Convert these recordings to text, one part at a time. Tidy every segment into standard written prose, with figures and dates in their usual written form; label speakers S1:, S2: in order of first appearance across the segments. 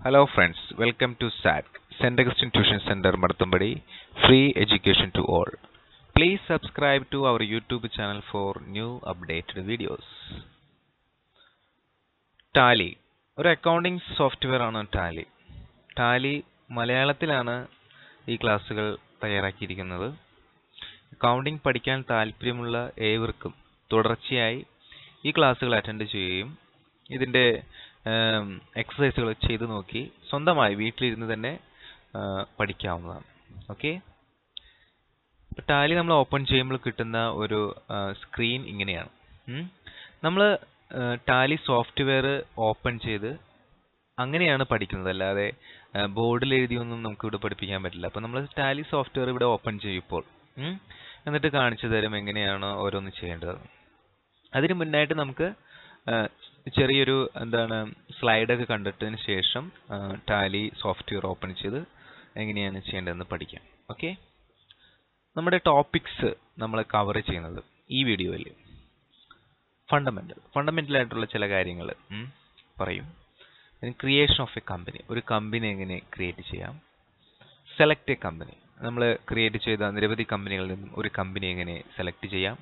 S1: Hello friends, welcome to SAT, St. Augustine Tuition Center, Martambadi, free education to all. Please subscribe to our YouTube channel for new updated videos. Tally, ഒരു accounting software ആണ് Tally. Tally മലയാളത്തിലാണ് ഈ ക്ലാസ്സുകൾ തയ്യാറാക്കിയിരിക്കുന്നത്. Accounting പഠിക്കാൻ താല്പര്യമുള്ള ഏവർക്കും തുടർച്ചയായി ഈ ക്ലാസ്സുകൾ അറ്റൻഡ് ചെയ്യുകയും ഇതിൻ്റെ എക്സസൈസുകൾ ചെയ്തു നോക്കി സ്വന്തമായി വീട്ടിലിരുന്ന് തന്നെ പഠിക്കാവുന്നതാണ്. ഓക്കെ, ടാലി നമ്മൾ ഓപ്പൺ ചെയ്യുമ്പോൾ കിട്ടുന്ന ഒരു സ്ക്രീൻ ഇങ്ങനെയാണ്. നമ്മൾ ടാലി സോഫ്റ്റ്വെയർ ഓപ്പൺ ചെയ്ത് അങ്ങനെയാണ് പഠിക്കുന്നത്, അല്ലാതെ ബോർഡിൽ എഴുതിയൊന്നും നമുക്ക് ഇവിടെ പഠിപ്പിക്കാൻ പറ്റില്ല. അപ്പോൾ നമ്മൾ ടാലി സോഫ്റ്റ്വെയർ ഇവിടെ ഓപ്പൺ ചെയ്യും ഇപ്പോൾ, എന്നിട്ട് കാണിച്ചു തരും എങ്ങനെയാണ് ഓരോന്ന് ചെയ്യേണ്ടത്. അതിന് മുന്നായിട്ട് നമുക്ക് ചെറിയൊരു സ്ലൈഡൊക്കെ കണ്ടിട്ടതിന് ശേഷം ടാലി സോഫ്റ്റ്വെയർ ഓപ്പൺ ചെയ്ത് എങ്ങനെയാണ് ചെയ്യേണ്ടതെന്ന് പഠിക്കാം. ഓക്കെ, നമ്മുടെ ടോപ്പിക്സ് നമ്മൾ കവർ ചെയ്യുന്നത് ഈ വീഡിയോയിൽ ഫണ്ടമെന്റൽ ആയിട്ടുള്ള ചില കാര്യങ്ങൾ പറയും. ക്രിയേഷൻ ഓഫ് എ കമ്പനി, ഒരു കമ്പനി എങ്ങനെ ക്രിയേറ്റ് ചെയ്യാം. സെലക്ട് എ കമ്പനി, നമ്മൾ ക്രിയേറ്റ് ചെയ്ത നിരവധി കമ്പനികളിൽ നിന്നും ഒരു കമ്പനി എങ്ങനെ സെലക്ട് ചെയ്യാം.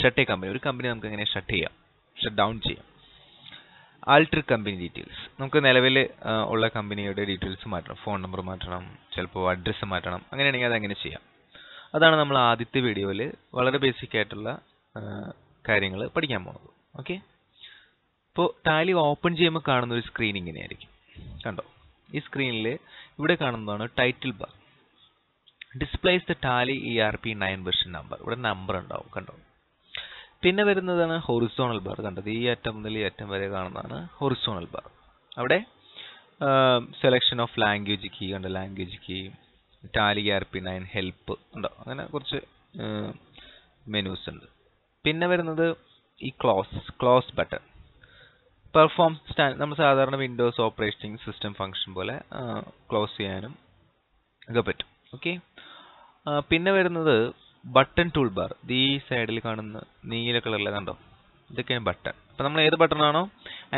S1: ഷട്ട് എ കമ്പനി, ഒരു കമ്പനി നമുക്ക് എങ്ങനെ ഷട്ട് ചെയ്യാം, ഷട്ട് ഡൗൺ ചെയ്യാം. ആൾട്ടർ കമ്പനി ഡീറ്റെയിൽസ്, നമുക്ക് നിലവിൽ ഉള്ള കമ്പനിയുടെ ഡീറ്റെയിൽസ് മാറ്റണം, ഫോൺ നമ്പർ മാറ്റണം, ചിലപ്പോൾ അഡ്രസ്സ് മാറ്റണം, അങ്ങനെയാണെങ്കിൽ അതെങ്ങനെ ചെയ്യാം. അതാണ് നമ്മൾ ആദ്യത്തെ വീഡിയോയിൽ വളരെ ബേസിക് ആയിട്ടുള്ള കാര്യങ്ങൾ പഠിക്കാൻ പോകുന്നത്. ഓക്കെ, ഇപ്പോൾ ടാലി ഓപ്പൺ ചെയ്യുമ്പോൾ കാണുന്ന ഒരു സ്ക്രീൻ ഇങ്ങനെയായിരിക്കും. കണ്ടോ, ഈ സ്ക്രീനിൽ ഇവിടെ കാണുന്നതാണ് title bar. Displays the Tally ERP 9 version number, ഇവിടെ നമ്പർ ഉണ്ടാവും. കണ്ടോ, പിന്നെ വരുന്നതാണ് ഹൊറിസോണൽ ബാർ. കണ്ടത് ഈ അറ്റം മുതൽ ഈ അറ്റം വരെ കാണുന്നതാണ് ഹൊറിസോണൽ ബാർ. അവിടെ സെലക്ഷൻ ഓഫ് ലാംഗ്വേജ് കീ ഉണ്ട്, language key, Tally ERP 9 help ഉണ്ടോ, അങ്ങനെ കുറച്ച് മെനൂസ് ഉണ്ട്. പിന്നെ വരുന്നത് ഈ ക്ലോസ് ബട്ടൺ. പെർഫോം നമ്മൾ സാധാരണ വിൻഡോസ് ഓപ്പറേറ്റിംഗ് സിസ്റ്റം ഫംഗ്ഷൻ പോലെ ക്ലോസ് ചെയ്യാനും ഒക്കെ പറ്റും. ഓക്കെ, പിന്നെ വരുന്നത് ബട്ടൺ ടൂൾ ബാർ. ഈ സൈഡിൽ കാണുന്ന നീല കളറിലെ കണ്ടോ, ഇതൊക്കെയാണ് ബട്ടൺ. അപ്പം നമ്മൾ ഏത് ബട്ടണാണോ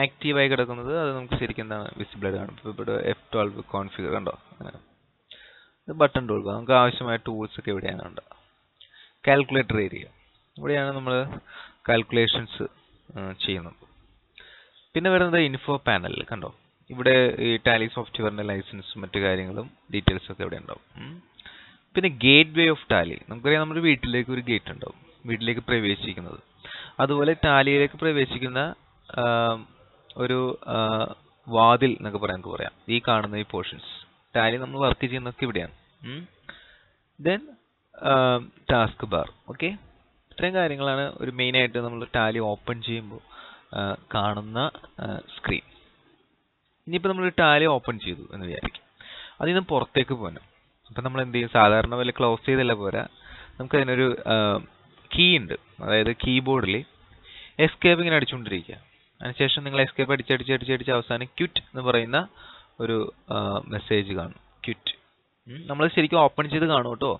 S1: ആക്റ്റീവായി കിടക്കുന്നത് അത് നമുക്ക് ശരിക്കും എന്താണ് വിസിബിൾ ആയിട്ട് കാണും. ഇപ്പോൾ ഇവിടെ F12 കോൺഫിഗർ കണ്ടോ, ഇത് ബട്ടൺ ടൂൾ ബാർ. നമുക്ക് ആവശ്യമായ ടൂൾസ് ഒക്കെ ഇവിടെയാണ് ഉണ്ട്. കാൽക്കുലേറ്റർ ഏരിയ, ഇവിടെയാണ് നമ്മൾ കാൽക്കുലേഷൻസ് ചെയ്യുന്നത്. പിന്നെ വരുന്നത് ഇൻഫോ പാനൽ. കണ്ടോ, ഇവിടെ ഈ ടാലി സോഫ്റ്റ്വെയറിൻ്റെ ലൈസൻസും മറ്റു കാര്യങ്ങളും ഡീറ്റെയിൽസും ഒക്കെ ഇവിടെ ഉണ്ടാവും. പിന്നെ ഗേറ്റ് വേ ഓഫ് ടാലി, നമുക്കറിയാം നമ്മുടെ വീട്ടിലേക്ക് ഒരു ഗേറ്റ് ഉണ്ടാവും, വീട്ടിലേക്ക് പ്രവേശിക്കുന്നത്. അതുപോലെ ടാലിയിലേക്ക് പ്രവേശിക്കുന്ന ഒരു വാതിൽ എന്നൊക്കെ പറയാം. ഈ കാണുന്ന ഈ പോർഷൻസ് ടാലി നമ്മൾ വർക്ക് ചെയ്യുന്നതൊക്കെ ഇവിടെയാണ്. Then task bar. ഓക്കെ, ഇത്രയും കാര്യങ്ങളാണ് ഒരു മെയിനായിട്ട് നമ്മൾ ടാലി ഓപ്പൺ ചെയ്യുമ്പോൾ കാണുന്ന സ്ക്രീൻ. ഇനിയിപ്പോൾ നമ്മൾ ടാലി ഓപ്പൺ ചെയ്തു എന്ന് വിചാരിക്കും, അതിൽ നിന്ന് പുറത്തേക്ക് പോകണം. അപ്പം നമ്മൾ എന്ത് ചെയ്യും, സാധാരണ പോലെ ക്ലോസ് ചെയ്തല്ല പോരാ, നമുക്കതിനൊരു കീ ഉണ്ട്. അതായത് കീബോർഡിൽ എസ്കേപ്പ് ഇങ്ങനെ അടിച്ചുകൊണ്ടിരിക്കുക. അതിനുശേഷം നിങ്ങൾ എസ്കേപ്പ് അടിച്ചടിച്ച് അവസാനം ക്വിറ്റ് എന്ന് പറയുന്ന ഒരു മെസ്സേജ് കാണും. ക്വിറ്റ് നമ്മൾ ശരിക്കും ഓപ്പൺ ചെയ്ത് കാണും കേട്ടോ.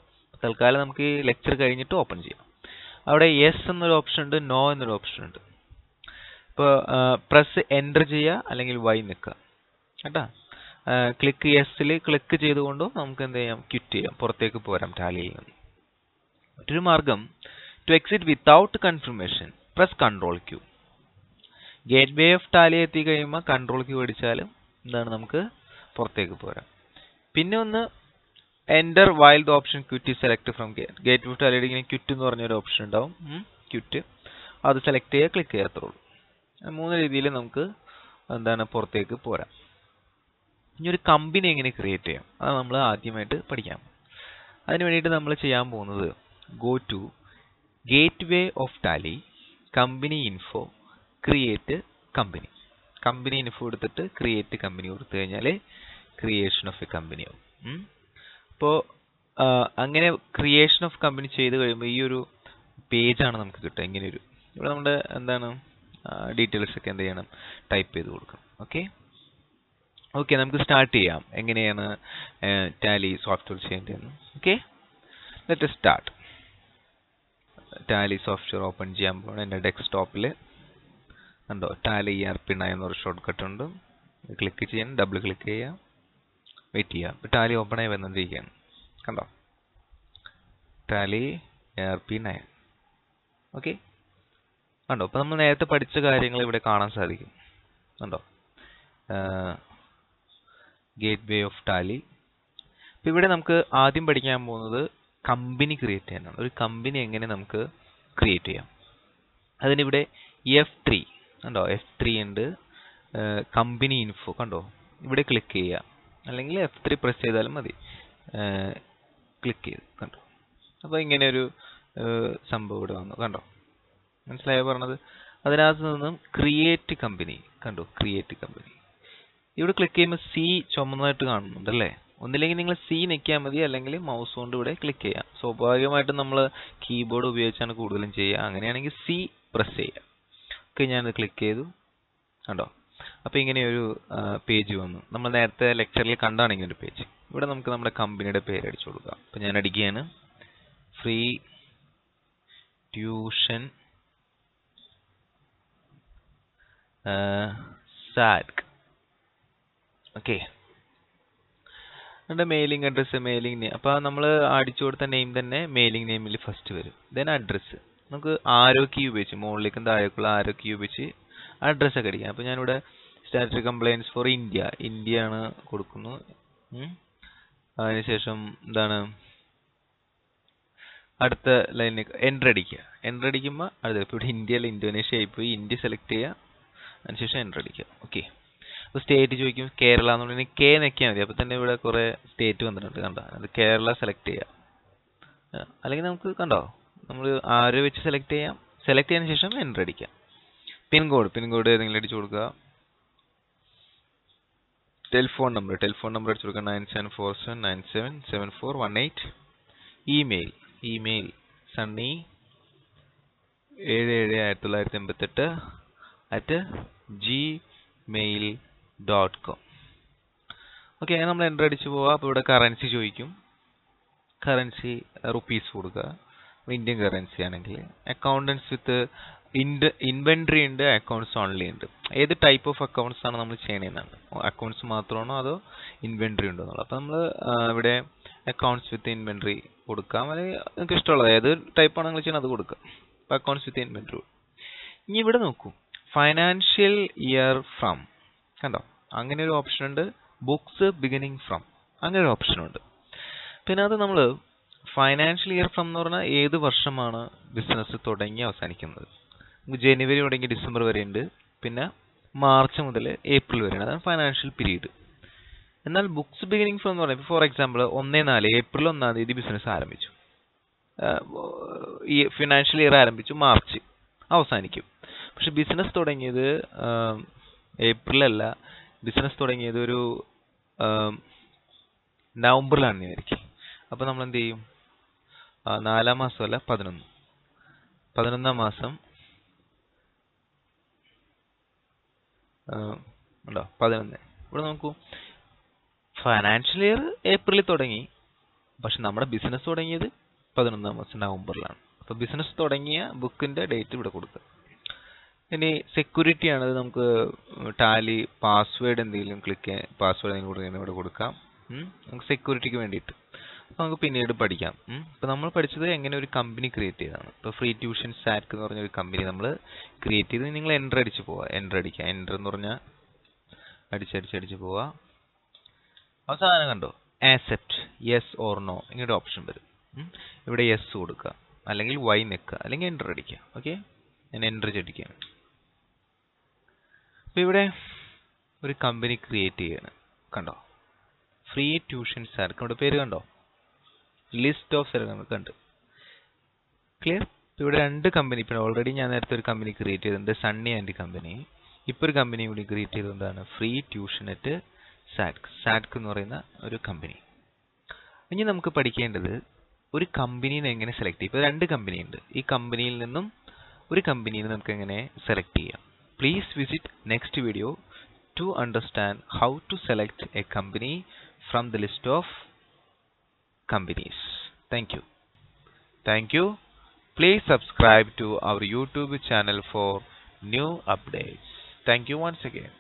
S1: തൽക്കാലം നമുക്ക് ഈ ലെക്ചർ കഴിഞ്ഞിട്ട് ഓപ്പൺ ചെയ്യാം. അവിടെ യെസ് എന്നൊരു ഓപ്ഷൻ ഉണ്ട്, നോ എന്നൊരു ഓപ്ഷൻ ഉണ്ട്. ഇപ്പോൾ പ്രസ് എൻ്റർ ചെയ്യുക അല്ലെങ്കിൽ വൈ നിൽക്കുക കേട്ടോ. ക്ലിക്ക് യെസ്സിൽ ക്ലിക്ക് ചെയ്തുകൊണ്ടോ നമുക്ക് എന്ത് ചെയ്യാം, ക്വിറ്റ് ചെയ്യാം, പുറത്തേക്ക് പോരാം ടാലിയിൽ നിന്ന്. മറ്റൊരു മാർഗം, to exit without confirmation press Ctrl+Q. Gateway of Tally എത്തി കഴിയുമ്പോൾ Ctrl+Q അടിച്ചാലും എന്താണ് നമുക്ക് പുറത്തേക്ക് പോരാം. പിന്നെ ഒന്ന് enter while the option quit select from gate of ടാലിയുടെ ഇങ്ങനെ ക്വിറ്റ് എന്ന് പറഞ്ഞൊരു ഓപ്ഷൻ ഉണ്ടാവും. ക്വിറ്റ് അത് സെലക്ട് ചെയ്യുക, ക്ലിക്ക് ചെയ്യാത്തുള്ളൂ. 3 രീതിയിൽ നമുക്ക് പുറത്തേക്ക് പോരാം. ഇനി ഒരു കമ്പനി എങ്ങനെ ക്രിയേറ്റ് ചെയ്യാം, അത് നമ്മൾ ആദ്യമായിട്ട് പഠിക്കാം. അതിന് വേണ്ടിയിട്ട് നമ്മൾ ചെയ്യാൻ പോകുന്നത്, go to gateway of Tally, company info, create company. Company info എടുത്തിട്ട് ക്രിയേറ്റ് കമ്പനി കൊടുത്തു കഴിഞ്ഞാൽ ക്രിയേഷൻ ഓഫ് എ കമ്പനി ആവും. അപ്പോൾ അങ്ങനെ ക്രിയേഷൻ ഓഫ് കമ്പനി ചെയ്ത് കഴിയുമ്പോൾ ഈ ഒരു പേജാണ് നമുക്ക് കിട്ടുക. ഇങ്ങനെയൊരു ഇവിടെ നമ്മുടെ ഡീറ്റെയിൽസ് ഒക്കെ എന്ത് ചെയ്യണം, ടൈപ്പ് ചെയ്ത് കൊടുക്കണം. ഓക്കെ, നമുക്ക് സ്റ്റാർട്ട് ചെയ്യാം എങ്ങനെയാണ് ടാലി സോഫ്റ്റ്വെയർ ചെയ്യേണ്ടതെന്ന്. Okay, let us start. Tally software open ചെയ്യാൻ പോകണം. എൻ്റെ ഡെസ്ക്ടോപ്പിൽ കണ്ടോ ടാലി ERP 9 എന്നൊരു ഷോർട്ട് കട്ട് ഉണ്ട്. ക്ലിക്ക് ചെയ്യാൻ ഡബിൾ ക്ലിക്ക് ചെയ്യാം, വെയിറ്റ് ചെയ്യാം. ഇപ്പോൾ ടാലി ഓപ്പൺ ആയി വന്നുകൊണ്ടിരിക്കുകയാണ്. കണ്ടോ, ടാലി ARP9. ഓക്കെ, കണ്ടോ. അപ്പോൾ നമ്മൾ നേരത്തെ പഠിച്ച കാര്യങ്ങൾ ഇവിടെ കാണാൻ സാധിക്കും. കണ്ടോ, ഗേറ്റ് വേ ഓഫ് ടാലി. അപ്പോൾ ഇവിടെ നമുക്ക് ആദ്യം പഠിക്കാൻ പോകുന്നത് കമ്പനി ക്രിയേറ്റ് ചെയ്യാനാണ്. ഒരു കമ്പനി എങ്ങനെ നമുക്ക് ക്രിയേറ്റ് ചെയ്യാം. അതിനിവിടെ F3 കണ്ടോ, F3 ഉണ്ട്, കമ്പനി ഇൻഫോ കണ്ടോ, ഇവിടെ ക്ലിക്ക് ചെയ്യുക, അല്ലെങ്കിൽ F3 പ്രസ് ചെയ്താലും മതി. ക്ലിക്ക് ചെയ്ത് കണ്ടോ, അപ്പോൾ ഇങ്ങനെ ഒരു സംഭവം ഇവിടെ വന്നു. കണ്ടോ, മനസ്സിലായോ പറഞ്ഞത്? അതിനകത്ത് നിന്നും ക്രിയേറ്റ് കമ്പനി കണ്ടോ, ക്രിയേറ്റ് കമ്പനി. ഇവിടെ ക്ലിക്ക് ചെയ്യുമ്പോൾ C ചുമന്നതായിട്ട് കാണുന്നുണ്ട് അല്ലേ? ഒന്നില്ലെങ്കിൽ നിങ്ങൾ C നിൽക്കാൻ മതി, അല്ലെങ്കിൽ മൗസ് കൊണ്ട് ഇവിടെ ക്ലിക്ക് ചെയ്യാം. സ്വാഭാവികമായിട്ടും നമ്മൾ കീബോർഡ് ഉപയോഗിച്ചാണ് കൂടുതലും ചെയ്യുക. അങ്ങനെയാണെങ്കിൽ C പ്രസ് ചെയ്യുക. ഓക്കെ, ഞാനത് ക്ലിക്ക് ചെയ്തു. കണ്ടോ, അപ്പോൾ ഇങ്ങനെ ഒരു പേജ് വന്നു. നമ്മൾ നേരത്തെ ലെക്ചറിൽ കണ്ടാണ് ഇങ്ങനെ ഒരു പേജ്. ഇവിടെ നമുക്ക് നമ്മുടെ കമ്പനിയുടെ പേര് അടിച്ചു കൊടുക്കാം. അപ്പോൾ ഞാൻ അടിക്കുകയാണ് ഫ്രീ ട്യൂഷൻ സാറ്റ്. ഓക്കെ, എൻ്റെ മെയിലിംഗ് അഡ്രസ്സ്, മെയിലിംഗ് നെയിം. അപ്പോൾ നമ്മൾ അടിച്ചു കൊടുത്ത നെയിം തന്നെ മെയിലിംഗ് നെയിമിൽ ഫസ്റ്റ് വരും. ദെൻ അഡ്രസ്സ് നമുക്ക് ആരോ കീ ഉപയോഗിച്ച്, മുകളിലേക്കും താഴേക്കുള്ള ആരോ കീ ഉപയോഗിച്ച് അഡ്രസ്സൊക്കെ അടിക്കാം. അപ്പോൾ ഞാനിവിടെ സ്റ്റാറ്റസ് കംപ്ലൈൻസ് ഫോർ ഇന്ത്യ ആണ് കൊടുക്കുന്നു. അതിനുശേഷം എന്താണ് അടുത്ത ലൈനിൽ എൻ്റർ അടിക്കുക. എൻ്റർ അടിക്കുമ്പോൾ അടുത്ത ഇപ്പോൾ ഇവിടെ ഇന്ത്യയിൽ ഇന്തോനേഷ്യ ആയിപ്പോയി, ഇന്ത്യ സെലക്ട് ചെയ്യുക, അതിനുശേഷം എൻ്റർ അടിക്കുക. ഓക്കെ, അപ്പോൾ സ്റ്റേറ്റ് ചോദിക്കും കേരള എന്നുണ്ടെങ്കിൽ K നെക്കിയാൽ മതി. അപ്പോൾ തന്നെ ഇവിടെ കുറേ സ്റ്റേറ്റ് വന്നിട്ടുണ്ട്. കണ്ടോ, അത് കേരള സെലക്ട് ചെയ്യുക. അല്ലെങ്കിൽ നമുക്ക് കണ്ടോ, നമ്മൾ ആരോ വെച്ച് സെലക്ട് ചെയ്യാം. സെലക്ട് ചെയ്തതിന് ശേഷം എൻ്റർ അടിക്കാം. പിൻകോഡ് ഏതെങ്കിലും അടിച്ചു കൊടുക്കുക. ടെലിഫോൺ നമ്പർ അടിച്ചു കൊടുക്കുക 9747977418. Email Sunny 771988@gmail.com. ഓക്കെ, നമ്മൾ എൻ്റർ അടിച്ച് പോവുക. അപ്പോൾ ഇവിടെ കറൻസി ചോദിക്കും. കറൻസി റുപ്പീസ് കൊടുക്കുക, ഇന്ത്യൻ കറൻസി ആണെങ്കിൽ. അക്കൗണ്ടൻസ് വിത്ത് ഇൻവെൻട്രി ഉണ്ട്, അക്കൗണ്ട്സ് ഓൺലി ഉണ്ട്. ഏത് ടൈപ്പ് ഓഫ് അക്കൗണ്ട്സ് ആണ് നമ്മൾ ചെയ്യണമെന്നാണ്. അക്കൗണ്ട്സ് മാത്രമാണോ അതോ ഇൻവെൻട്രി ഉണ്ടോ എന്നുള്ളത്. അപ്പോൾ നമ്മൾ ഇവിടെ അക്കൗണ്ട്സ് വിത്ത് ഇൻവെൻട്രി കൊടുക്കാം, അല്ലെങ്കിൽ നിങ്ങൾക്ക് ഇഷ്ടമുള്ളത് ഏത് ടൈപ്പാണ് നിങ്ങൾ ചെയ്യുന്നത് അത് കൊടുക്കാം. അപ്പോൾ അക്കൗണ്ട്സ് വിത്ത് ഇൻവെൻട്രി. ഇനി ഇവിടെ നോക്കൂ, ഫൈനാൻഷ്യൽ ഇയർ ഫ്രം കണ്ടോ, അങ്ങനെ ഒരു ഓപ്ഷൻ ഉണ്ട്. ബുക്സ് ബിഗിനിങ് ഫ്രം അങ്ങനെ ഒരു ഓപ്ഷനുണ്ട്. പിന്നെ അത് നമ്മൾ ഫൈനാൻഷ്യൽ ഇയർ ഫ്രം എന്ന് പറഞ്ഞാൽ ഏത് വർഷമാണ് ബിസിനസ് തുടങ്ങി അവസാനിക്കുന്നത്. ജനുവരി തുടങ്ങി ഡിസംബർ വരെ ഉണ്ട്, പിന്നെ മാർച്ച് മുതൽ ഏപ്രിൽ വരെയാണ്. അതാണ് ഫൈനാൻഷ്യൽ പീരീഡ്. എന്നാൽ ബുക്സ് ബിഗിനിങ് ഫ്രം എന്ന് പറയുമ്പോൾ ഫോർ എക്സാമ്പിൾ 1-4 ഏപ്രിൽ 1-ാം തീയതി ബിസിനസ് ആരംഭിച്ചു, ഈ ഫിനാൻഷ്യൽ ഇയർ ആരംഭിച്ചു, മാർച്ച് അവസാനിക്കും. പക്ഷെ ബിസിനസ് തുടങ്ങിയത് ഏപ്രിലല്ല, ബിസിനസ് തുടങ്ങിയത് ഒരു നവംബറിലാണെന്ന് വിചാരിക്കും. അപ്പോൾ നമ്മൾ എന്ത് ചെയ്യും, 4-ാം മാസമല്ല 11-ാം മാസം ഉണ്ടോ 11. ഇവിടെ നോക്കൂ, ഫൈനാൻഷ്യൽ ഇയർ ഏപ്രിലിൽ തുടങ്ങി, പക്ഷെ നമ്മുടെ ബിസിനസ് തുടങ്ങിയത് 11-ാം മാസം നവംബറിലാണ്. അപ്പോൾ ബിസിനസ് തുടങ്ങിയ ബുക്കിൻ്റെ ഡേറ്റ് ഇവിടെ കൊടുക്കുക. ഇനി സെക്യൂരിറ്റി ആണ്, അത് നമുക്ക് ടാലി പാസ്വേഡ് എന്തെങ്കിലും പാസ്വേഡ് എന്തെങ്കിലും ഇവിടെ കൊടുക്കാം. നമുക്ക് സെക്യൂരിറ്റിക്ക് വേണ്ടിയിട്ട് നമുക്ക് പിന്നീട് പഠിക്കാം. ഇപ്പോൾ നമ്മൾ പഠിച്ചത് എങ്ങനെ ഒരു കമ്പനി ക്രിയേറ്റ് ചെയ്തതാണ്. ഇപ്പോൾ ഫ്രീ ട്യൂഷൻ സാറ്റ് എന്ന് പറഞ്ഞ ഒരു കമ്പനി നമ്മൾ ക്രിയേറ്റ് ചെയ്ത് നിങ്ങൾ എൻ്റർ അടിച്ച് പോവുക. എൻ്റർ എന്ന് പറഞ്ഞാൽ അടിച്ച് പോവുക. അവസാനം കണ്ടോ ആക്സെപ്റ്റ് യെസ് ഓർ നോ ഇങ്ങനൊരു ഓപ്ഷൻ വരും. ഇവിടെ യെസ് കൊടുക്കുക, അല്ലെങ്കിൽ വൈ നിൽക്കുക, അല്ലെങ്കിൽ എൻ്റർ അടിക്കുക. ഓക്കെ, ഞാൻ എൻ്റർ അടിക്കുകയാണ്. അപ്പോൾ ഇവിടെ ഒരു കമ്പനി ക്രിയേറ്റ് ചെയ്യാണ്. കണ്ടോ, ഫ്രീ ട്യൂഷൻ സാറ്റ്. ഇവിടെ പേര് കണ്ടോ, ലിസ്റ്റ് ഓഫ് സാറ്റ് നമ്മൾ കണ്ടു. ക്ലിയർ? ഇപ്പോൾ ഇവിടെ 2 കമ്പനി, ഇപ്പോൾ ഓൾറെഡി ഞാൻ നേരത്തെ ഒരു കമ്പനി ക്രിയേറ്റ് ചെയ്തിട്ടുണ്ട്, സണ്ണി ആൻഡ് കമ്പനി. ഇപ്പോൾ ഒരു കമ്പനി കൂടി ക്രിയേറ്റ് ചെയ്തത് എന്താണ്, ഫ്രീ ട്യൂഷൻ അറ്റ് സാറ്റ് എന്ന് പറയുന്ന ഒരു കമ്പനി. ഇനി നമുക്ക് പഠിക്കേണ്ടത് ഒരു കമ്പനീനെ എങ്ങനെ സെലക്ട് ചെയ്യും. ഇപ്പോൾ 2 കമ്പനി ഉണ്ട്, ഈ കമ്പനിയിൽ നിന്നും ഒരു കമ്പനീനെ നമുക്ക് എങ്ങനെ സെലക്ട് ചെയ്യാം. Please visit next video to understand how to select a company from the list of companies. Thank you. Please subscribe to our YouTube channel for new updates. Thank you once again.